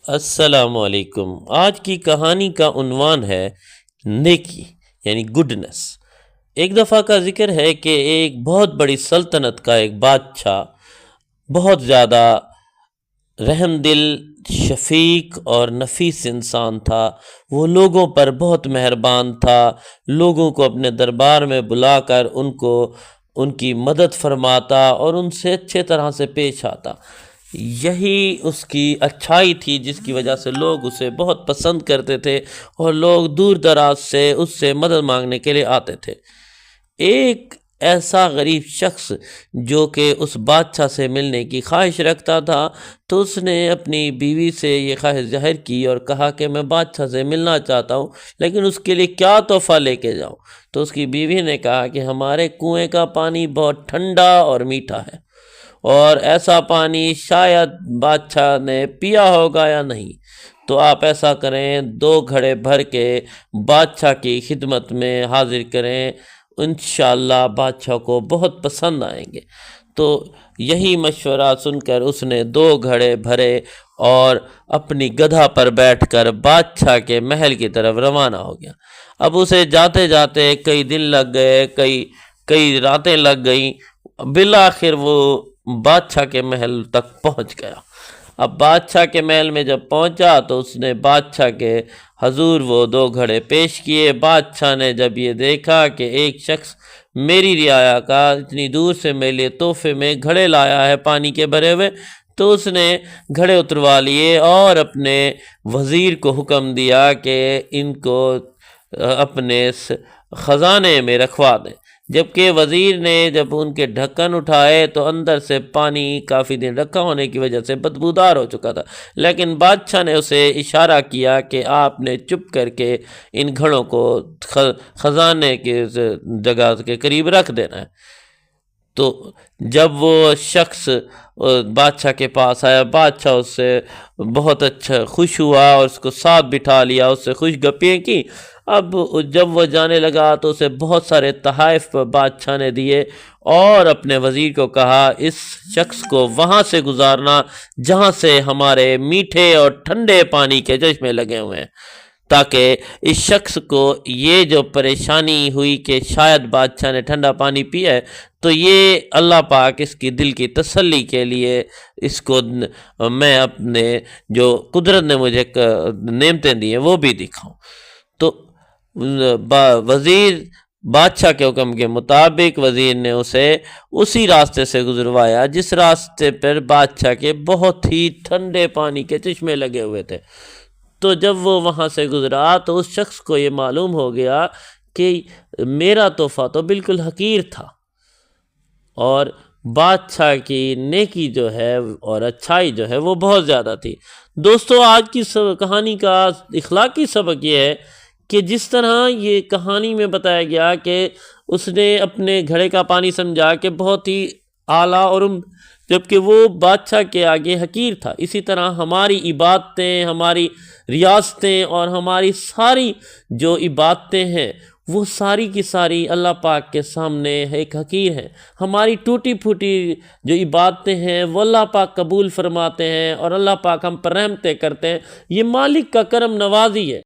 السلام علیکم۔ آج کی کہانی کا عنوان ہے نیکی یعنی گڈنس۔ ایک دفعہ کا ذکر ہے کہ ایک بہت بڑی سلطنت کا ایک بادشاہ بہت زیادہ رحم دل، شفیق اور نفیس انسان تھا۔ وہ لوگوں پر بہت مہربان تھا، لوگوں کو اپنے دربار میں بلا کر ان کی مدد فرماتا اور ان سے اچھے طرح سے پیش آتا۔ یہی اس کی اچھائی تھی جس کی وجہ سے لوگ اسے بہت پسند کرتے تھے اور لوگ دور دراز سے اس سے مدد مانگنے کے لیے آتے تھے۔ ایک ایسا غریب شخص جو کہ اس بادشاہ سے ملنے کی خواہش رکھتا تھا، تو اس نے اپنی بیوی سے یہ خواہش ظاہر کی اور کہا کہ میں بادشاہ سے ملنا چاہتا ہوں، لیکن اس کے لیے کیا تحفہ لے کے جاؤں؟ تو اس کی بیوی نے کہا کہ ہمارے کنویں کا پانی بہت ٹھنڈا اور میٹھا ہے، اور ایسا پانی شاید بادشاہ نے پیا ہوگا یا نہیں، تو آپ ایسا کریں 2 گھڑے بھر کے بادشاہ کی خدمت میں حاضر کریں، انشاءاللہ بادشاہ کو بہت پسند آئیں گے۔ تو یہی مشورہ سن کر اس نے 2 گھڑے بھرے اور اپنی گدھا پر بیٹھ کر بادشاہ کے محل کی طرف روانہ ہو گیا۔ اب اسے جاتے جاتے کئی دن لگ گئے، کئی راتیں لگ گئیں، بالآخر وہ بادشاہ کے محل تک پہنچ گیا۔ اب بادشاہ کے محل میں جب پہنچا تو اس نے بادشاہ کے حضور وہ 2 گھڑے پیش کیے۔ بادشاہ نے جب یہ دیکھا کہ ایک شخص میری رعایا کا اتنی دور سے میرے لیے تحفے میں گھڑے لایا ہے پانی کے بھرے ہوئے، تو اس نے گھڑے اتروا لیے اور اپنے وزیر کو حکم دیا کہ ان کو اپنے خزانے میں رکھوا دیں۔ جبکہ وزیر نے جب ان کے ڈھکن اٹھائے تو اندر سے پانی کافی دن رکھا ہونے کی وجہ سے بدبودار ہو چکا تھا، لیکن بادشاہ نے اسے اشارہ کیا کہ آپ نے چپ کر کے ان گھڑوں کو خزانے کی جگہ کے قریب رکھ دینا ہے۔ تو جب وہ شخص بادشاہ کے پاس آیا، بادشاہ اس سے بہت اچھا خوش ہوا اور اس کو ساتھ بٹھا لیا، اس سے خوش گپیاں کی۔ اب جب وہ جانے لگا تو اسے بہت سارے تحائف بادشاہ نے دیے اور اپنے وزیر کو کہا اس شخص کو وہاں سے گزارنا جہاں سے ہمارے میٹھے اور ٹھنڈے پانی کے چشمے لگے ہوئے ہیں، تاکہ اس شخص کو یہ جو پریشانی ہوئی کہ شاید بادشاہ نے ٹھنڈا پانی پیا ہے، تو یہ اللہ پاک اس کی دل کی تسلی کے لیے اس کو میں اپنے جو قدرت نے مجھے نعمتیں دی ہیں وہ بھی دکھاؤں۔ تو وزیر بادشاہ کے حکم کے مطابق وزیر نے اسے اسی راستے سے گزروایا جس راستے پر بادشاہ کے بہت ہی ٹھنڈے پانی کے چشمے لگے ہوئے تھے۔ تو جب وہ وہاں سے گزرا تو اس شخص کو یہ معلوم ہو گیا کہ میرا تحفہ تو بالکل حقیر تھا اور بادشاہ کی نیکی جو ہے اور اچھائی جو ہے وہ بہت زیادہ تھی۔ دوستو، آج کی کہانی کا اخلاقی سبق یہ ہے کہ جس طرح یہ کہانی میں بتایا گیا کہ اس نے اپنے گھڑے کا پانی سمجھا کہ بہت ہی اعلیٰ اور جبکہ وہ بادشاہ کے آگے حقیر تھا، اسی طرح ہماری عبادتیں، ہماری ریاستیں اور ہماری ساری جو عبادتیں ہیں وہ ساری کی ساری اللہ پاک کے سامنے ایک حقیر ہیں۔ ہماری ٹوٹی پھوٹی جو عبادتیں ہیں وہ اللہ پاک قبول فرماتے ہیں اور اللہ پاک ہم پر رحمتیں کرتے ہیں۔ یہ مالک کا کرم نوازی ہے۔